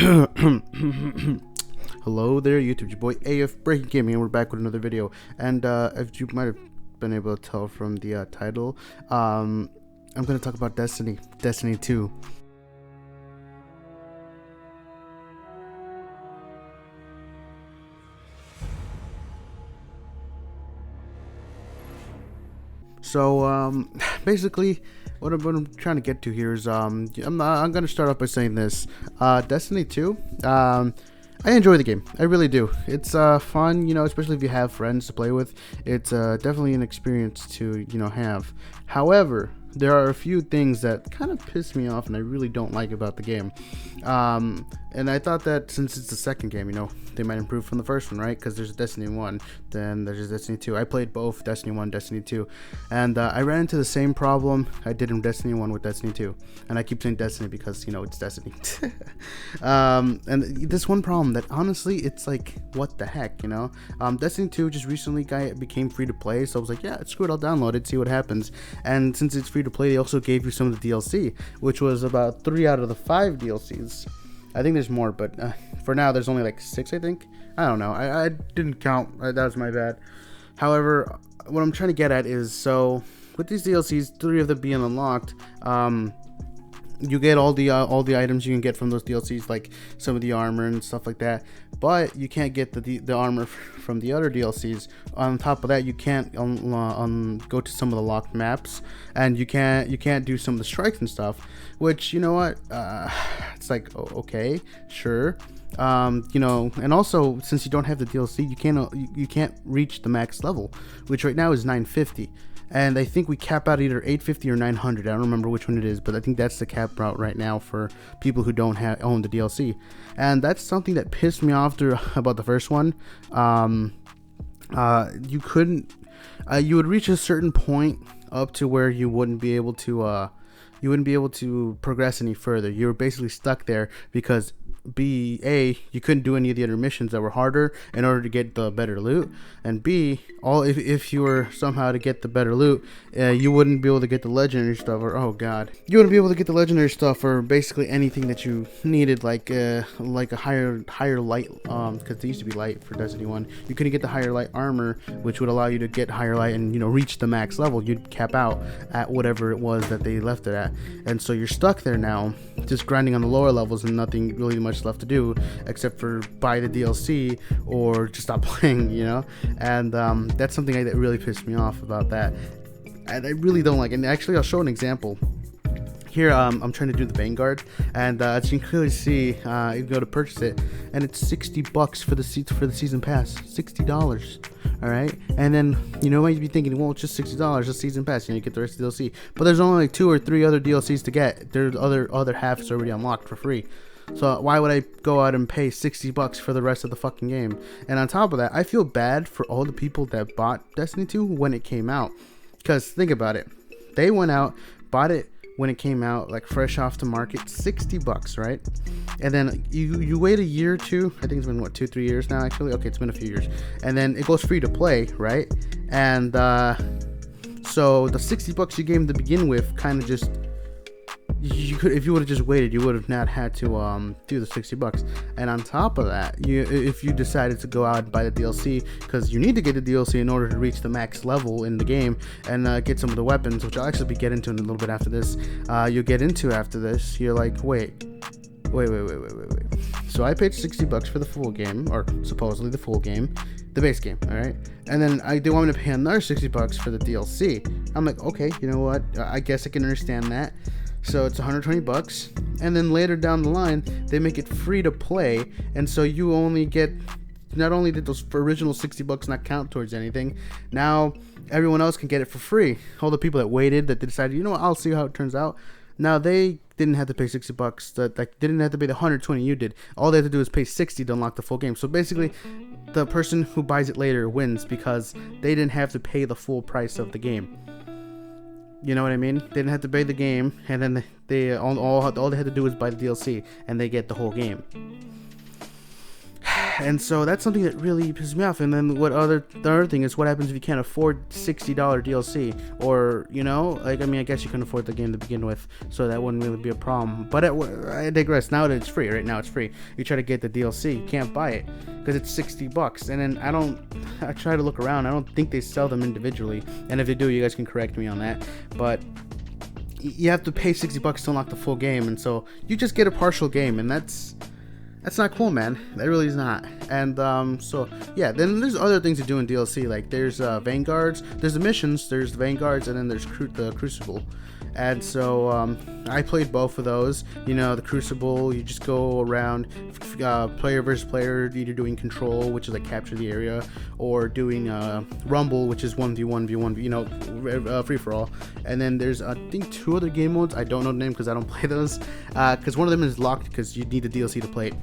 Hello there, YouTube. Your boy AF Breaking Gaming, and we're back with another video. And as you might have been able to tell from the title, I'm going to talk about Destiny 2. So basically, what I'm trying to get to here is I'm going to start off by saying this: Destiny 2. I enjoy the game. I really do. It's fun, especially if you have friends to play with. It's definitely an experience to have. However, there are a few things that kind of piss me off and I really don't like about the game. And I thought that since it's the second game, they might improve from the first one, right? Because there's Destiny 1, then there's Destiny 2. I played both Destiny 1, Destiny 2, and I ran into the same problem I did in Destiny 1 with Destiny 2. And I keep saying Destiny because, it's Destiny. And this one problem that honestly, it's like, what the heck, Destiny 2 just recently became free to play, so I was like, yeah, screw it, I'll download it, see what happens. And since it's free to play, they also gave you some of the DLC, which was about 3 out of the 5 DLCs. I think there's more, but for now, there's only like 6, I think. I don't know. I didn't count. That was my bad. However, what I'm trying to get at is, so with these DLCs, 3 of them being unlocked, you get all the items you can get from those DLCs, like some of the armor and stuff like that. But you can't get the armor from the other DLCs. On top of that, you can't go to some of the locked maps, and you can't do some of the strikes and stuff. Which, you know what? It's like, okay, sure. And also, since you don't have the DLC, you can't reach the max level, which right now is 950. And I think we cap out either 850 or 900. I don't remember which one it is, but I think that's the cap route right now for people who don't own the DLC. And that's something that pissed me off about the first one. You would reach a certain point up to where you wouldn't be able to progress any further. You were basically stuck there because you couldn't do any of the other missions that were harder in order to get the better loot, and B, if you were somehow to get the better loot, you wouldn't be able to get the legendary stuff, or you wouldn't be able to get the legendary stuff, or basically anything that you needed, like a higher light, because they used to be light for Destiny 1. You couldn't get the higher light armor, which would allow you to get higher light and reach the max level. You'd cap out at whatever it was that they left it at, and so you're stuck there now, just grinding on the lower levels and nothing really much left to do except for buy the DLC or just stop playing, and that's something that really pissed me off about that, and I really don't like. And actually, I'll show an example here. I'm trying to do the Vanguard, and as you can clearly see, you go to purchase it, and it's $60 for the season pass. $60. All right, and then you might be thinking, well, it's just $60, a season pass, you get the rest of the DLC. But there's only like 2 or 3 other DLCs to get. There's other halves already unlocked for free. So why would I go out and pay $60 for the rest of the fucking game? And on top of that, I feel bad for all the people that bought Destiny 2 when it came out. Because think about it. They went out, bought it when it came out, like fresh off the market, $60, right? And then you wait a year or two. I think it's been 2-3 years now, actually. Okay, it's been a few years. And then it goes free to play, right? And so the $60 you gave them to begin with kind of just, if you would have just waited, you would have not had to do the $60. And on top of that, if you decided to go out and buy the DLC, because you need to get the DLC in order to reach the max level in the game and get some of the weapons, which I'll actually get into in a little bit after this. You'll get into after this. You're like, wait. So I paid $60 for the full game, or supposedly the full game, the base game, all right? And then they want me to pay another $60 for the DLC. I'm like, okay, you know what? I guess I can understand that. So it's $120, and then later down the line, they make it free to play, and so you only get, not only did those original $60 not count towards anything, now everyone else can get it for free. All the people that waited, that decided, I'll see how it turns out, now they didn't have to pay $60, that didn't have to pay the $120 you did. All they had to do is pay $60 to unlock the full game. So basically, the person who buys it later wins because they didn't have to pay the full price of the game. You know what I mean? They didn't have to pay the game, and then all they had to do was buy the DLC, and they get the whole game. And so that's something that really pisses me off. And then the other thing is, what happens if you can't afford $60 DLC, or like, I mean, I guess you couldn't afford the game to begin with, so that wouldn't really be a problem. But I digress. Now that it's free, right now it's free. You try to get the DLC, you can't buy it because it's $60. And then I try to look around. I don't think they sell them individually. And if they do, you guys can correct me on that. But you have to pay $60 to unlock the full game, and so you just get a partial game, and that's not cool, man. That really is not. And so yeah, then there's other things to do in DLC. Like there's Vanguards, there's the missions, there's the Vanguards, and then there's the Crucible. And so I played both of those. The Crucible, you just go around, player versus player, either doing Control, which is like capture the area, or doing Rumble, which is 1v1v1, free for all. And then there's I think 2 other game modes. I don't know the name because I don't play those. Because one of them is locked because you need the DLC to play it.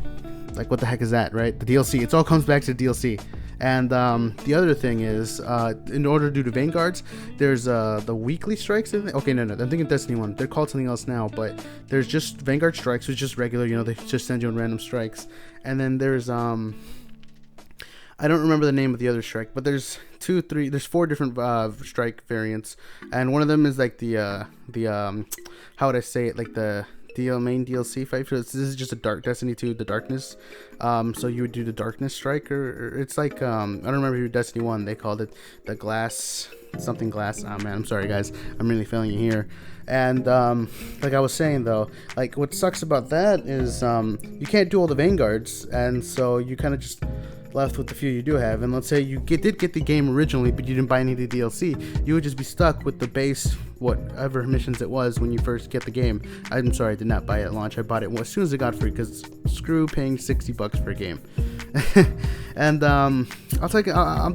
Like, what the heck is that, right? The DLC. It all comes back to the DLC. And the other thing is, in order to do the Vanguards, there's the weekly strikes. Okay, no, I'm thinking Destiny 1. They're called something else now, but there's just Vanguard strikes, which is just regular. They just send you on random strikes. And then there's I don't remember the name of the other strike, but there's 4 different strike variants, and one of them is like the how would I say it, like the main DLC fight. This is just a Destiny 2, the Darkness. So you would do the Darkness strike, or it's like I don't remember who Destiny 1. They called it the glass. Oh man, I'm sorry guys. I'm really failing you here. And like I was saying though, like what sucks about that is you can't do all the Vanguards, and so you kind of just left with the few you do have. And let's say you did get the game originally, but you didn't buy any of the DLC, you would just be stuck with the base whatever missions it was when you first get the game. I'm sorry, I did not buy it at launch. I bought it as soon as it got free, because screw paying $60 for a game. And I'll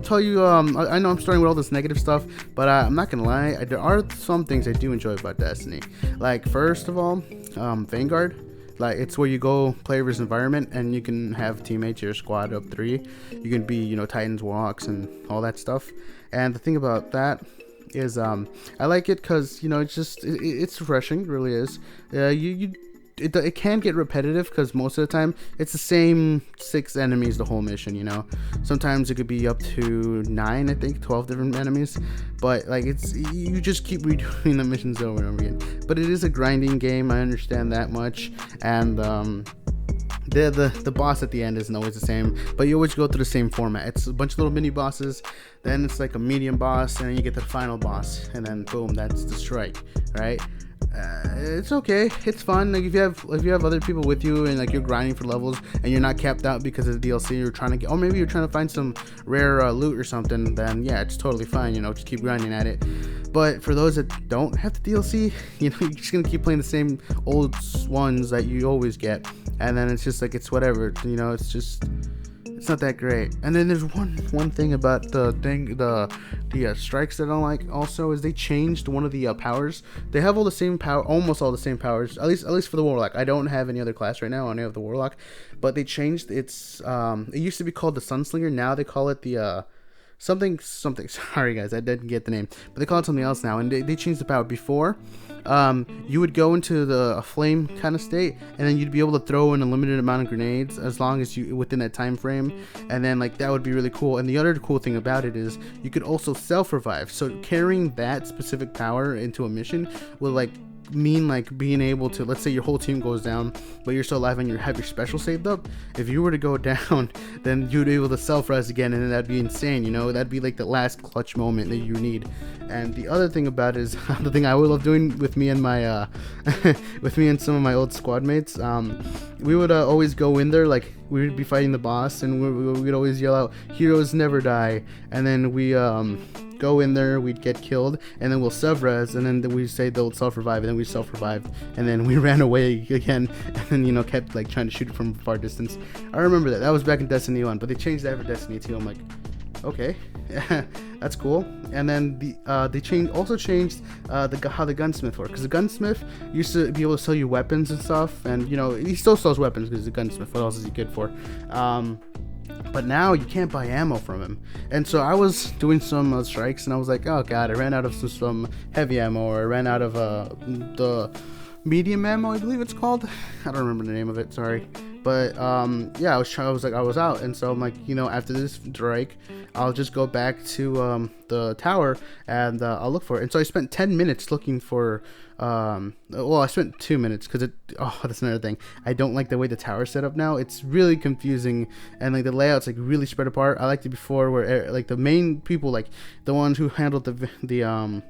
tell you, I know I'm starting with all this negative stuff, but I'm not gonna lie, there are some things I do enjoy about Destiny. Like, first of all, Vanguard. Like, it's where you go player versus environment, and you can have teammates, your squad of 3. You can be, Titans, Warlocks, and all that stuff. And the thing about that is, I like it because, it's refreshing, it really is. It can get repetitive because most of the time it's the same 6 enemies the whole mission. Sometimes it could be up to 9, I think, 12 different enemies, but like you just keep redoing the missions over and over again. But it is a grinding game, I understand that much. And the boss at the end isn't always the same, but you always go through the same format. It's a bunch of little mini bosses, then it's like a medium boss, and then you get to the final boss, and then boom, that's the strike, right? It's okay, it's fun. Like, if you have other people with you, and like you're grinding for levels, and you're not capped out because of the DLC, you're trying to get, or maybe you're trying to find some rare loot or something, then yeah, it's totally fine. Just keep grinding at it. But for those that don't have the DLC, you're just gonna keep playing the same old ones that you always get, and then it's just like, it's whatever. It's not that great. And then there's one thing about the strikes that I don't like also, is they changed one of the powers. They have all the same power, almost all the same powers, at least for the Warlock. I don't have any other class right now, I only have the Warlock, but they changed its it used to be called the Sunslinger, now they call it the something. Sorry guys, I didn't get the name, but they call it something else now, and they changed the power. Before, you would go into a flame kind of state, and then you'd be able to throw in a limited amount of grenades as long as you within that time frame, and then like that would be really cool. And the other cool thing about it is you could also self-revive, so carrying that specific power into a mission will like mean like being able to, let's say your whole team goes down but you're still alive and you have your special saved up. If you were to go down, then you'd be able to self-res again, and then that'd be insane. That'd be like the last clutch moment that you need. And the other thing about it is the thing I would love doing with me and my with me and some of my old squad mates, we would always go in there, like we would be fighting the boss, and we'd always yell out, "Heroes never die," and then we go in there, we'd get killed, and then we'll self-res, and then we say they'll self-revive, and then we self-revived, and then we ran away again, and then kept like trying to shoot it from far distance. I remember that was back in Destiny 1, but they changed that for Destiny 2. I'm like, okay, that's cool. And then they also changed how the gunsmith worked, because the gunsmith used to be able to sell you weapons and stuff, and he still sells weapons because he's a gunsmith. What else is he good for? But now you can't buy ammo from him. And so I was doing some strikes, and I was like, oh god, I ran out of some heavy ammo, or I ran out of the medium ammo, I believe it's called. I don't remember the name of it, sorry. But yeah, I was out, and so I'm like, after this strike, I'll just go back to the tower, and I'll look for it. And so I spent 10 minutes looking for. Well, I spent 2 minutes because that's another thing. I don't like the way the tower's set up now. It's really confusing, and like the layout's like really spread apart. I liked it before where like the main people, like the ones who handled the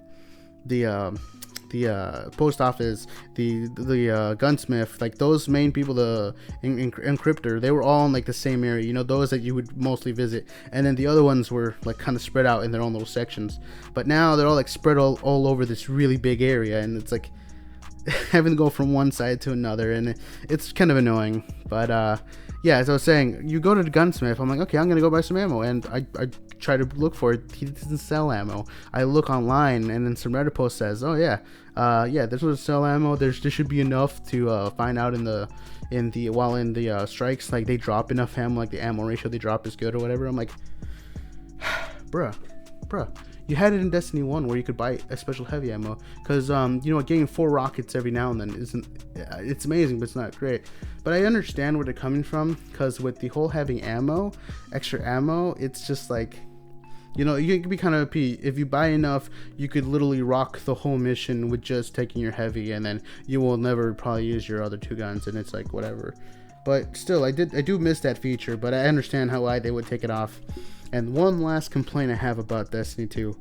post office, the gunsmith, like those main people, the encryptor, they were all in like the same area, those that you would mostly visit, and then the other ones were like kind of spread out in their own little sections. But now they're all like spread all over this really big area, and it's like having to go from one side to another, and it's kind of annoying. But yeah, as I was saying, you go to the gunsmith, I'm like, okay, I'm gonna go buy some ammo, and I try to look for it. He doesn't sell ammo. I look online, and then some Reddit post says, oh yeah, this was sell ammo. There should be enough to find out in the strikes, like they drop enough ammo, like the ammo ratio they drop is good or whatever. I'm like, bruh, you had it in Destiny 1 where you could buy a special heavy ammo, because getting 4 rockets every now and then it's amazing, but it's not great. But I understand where they're coming from, because with the whole having extra ammo, it's just like, you can be kind of OP. If you buy enough, you could literally rock the whole mission with just taking your heavy, and then you will never probably use your other 2 guns, and it's like whatever. But still, I do miss that feature, but I understand why they would take it off. And one last complaint I have about Destiny 2.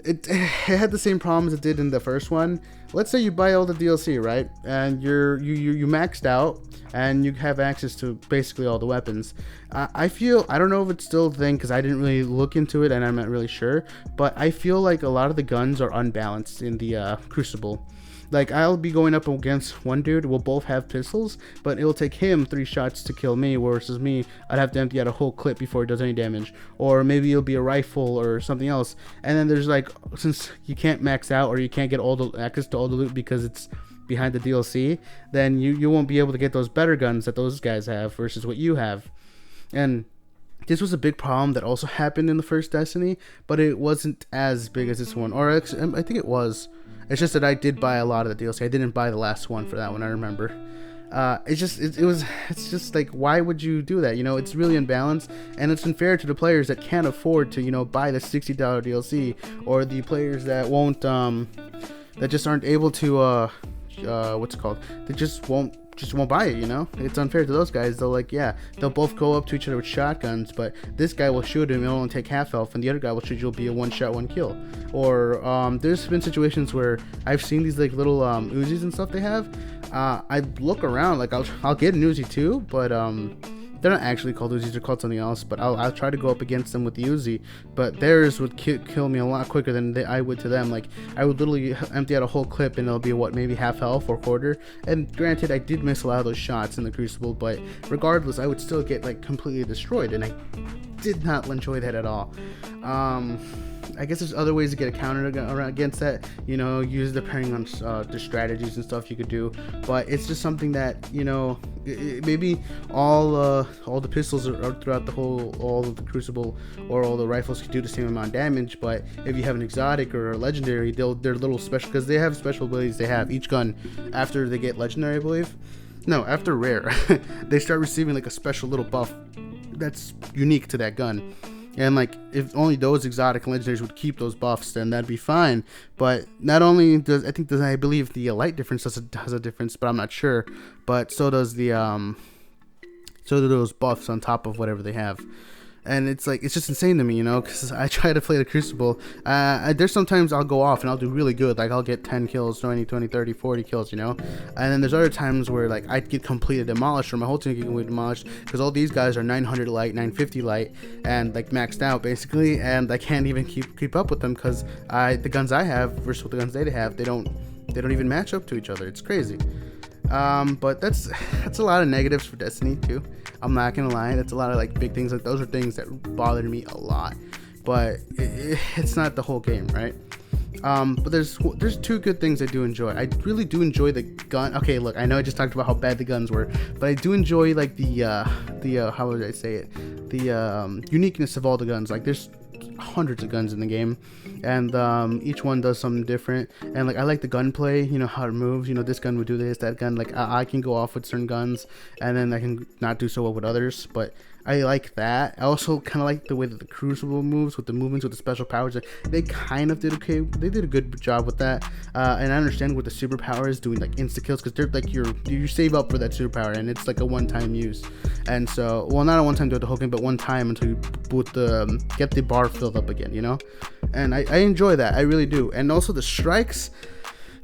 It had the same problems it did in the first one. Let's say you buy all the DLC, right? And you maxed out, and you have access to basically all the weapons. I don't know if it's still a thing, because I didn't really look into it, and I'm not really sure. But I feel like a lot of the guns are unbalanced in the Crucible. Like, I'll be going up against one dude, we'll both have pistols, but it'll take him 3 shots to kill me, versus me, I'd have to empty out a whole clip before it does any damage. Or maybe it'll be a rifle or something else. And then there's like, since you can't max out, or you can't get all the access to all the loot because it's behind the DLC, then you won't be able to get those better guns that those guys have versus what you have. And this was a big problem that also happened in the first Destiny, but it wasn't as big as this one. Or I think it was. It's just that I did buy a lot of the DLC. I didn't buy the last one for that one, I remember. It's just like, why would you do that? It's really unbalanced, and it's unfair to the players that can't afford to, buy the $60 DLC, or the players that won't, that just aren't able to, they just won't buy it. It's unfair to those guys. They'll both go up to each other with shotguns, but this guy will shoot him, it'll only take half health, and the other guy will shoot you, it'll be a 1-shot 1-kill. Or there's been situations where I've seen these like little Uzis and stuff they have. I look around, like I'll get an Uzi too, but they're not actually called Uzis, they're called something else. But I'll try to go up against them with the Uzi, but theirs would kill me a lot quicker than I would to them. Like, I would literally empty out a whole clip, and it'll be maybe half health or quarter. And granted, I did miss a lot of those shots in the Crucible, but regardless, I would still get like completely destroyed, and I did not enjoy that at all. I guess there's other ways to get a counter against that, use depending on the strategies and stuff you could do. But it's just something that, maybe all the pistols are throughout all of the Crucible, or all the rifles can do the same amount of damage. But if you have an exotic or a legendary, they're little special, because they have special abilities. They have each gun after they get legendary, I believe. No, after rare, they start receiving like a special little buff that's unique to that gun. And like, if only those exotic and legendaries would keep those buffs, then that'd be fine. But not only I believe the light difference has a difference, but I'm not sure. But so does so do those buffs on top of whatever they have. And it's like, it's just insane to me, because I try to play the Crucible. There's sometimes I'll go off and I'll do really good. Like, I'll get 10 kills, 20, 30, 40 kills, And then there's other times where, like, I'd get completely demolished, or my whole team get completely demolished, because all these guys are 900 light, 950 light, and, like, maxed out, basically. And I can't even keep up with them, because the guns I have versus what the guns they have, they don't even match up to each other. It's crazy. But that's a lot of negatives for Destiny 2. I'm not gonna lie, that's a lot of like big things. Like, those are things that bothered me a lot, but it's not the whole game, right? But there's 2 good things I do enjoy. I really do enjoy the gun. Okay, look, I know I just talked about how bad the guns were, but I do enjoy like the how would I say it? The uniqueness of all the guns. Like, there's hundreds of guns in the game, and each one does something different. And like I like the gunplay, you know, how it moves. You know, this gun would do this, that gun. Like I can go off with certain guns, and then I can not do so well with others. But I like that. I also kind of like the way that the Crucible moves with the movements with the special powers. They kind of did okay. They did a good job with that. And I understand with the superpowers doing like insta kills, because they're like you save up for that superpower, and it's like a one-time use. And so, well, not a one-time do it the whole game, but one time until you put the get the bar filled up again, you know. And I enjoy that. I really do. And also the strikes.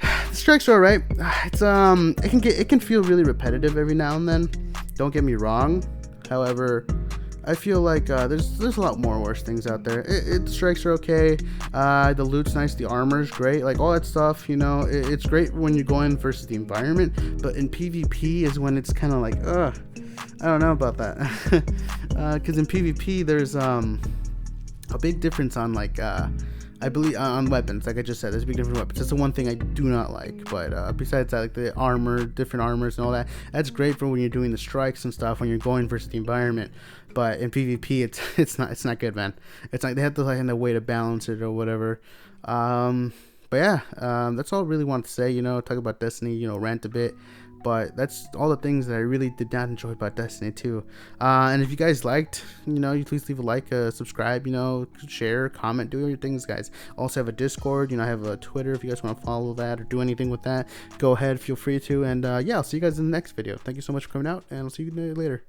The strikes are alright. It's it can feel really repetitive every now and then. Don't get me wrong. However, I feel like there's a lot more worse things out there. The strikes are okay. The loot's nice. The armor's great. Like all that stuff, you know, it's great when you're going versus the environment. But in PvP is when it's kind of like, I don't know about that. Because in PvP there's a big difference on like I believe on weapons. Like I just said, there's a big different weapons. That's the one thing I do not like. But besides that, like the armor, different armors and all that, that's great for when you're doing the strikes and stuff, when you're going versus the environment. But in PvP, it's not good, man. It's like they have to find a way to balance it or whatever. But yeah, that's all I really want to say. You know, talk about Destiny. You know, rant a bit. But that's all the things that I really did not enjoy about Destiny 2. And if you guys liked, you know, you please leave a like, subscribe, you know, share, comment, do your things, guys. Also have a Discord, you know, I have a Twitter if you guys want to follow that or do anything with that. Go ahead, feel free to. And yeah, I'll see you guys in the next video. Thank you so much for coming out, and I'll see you later.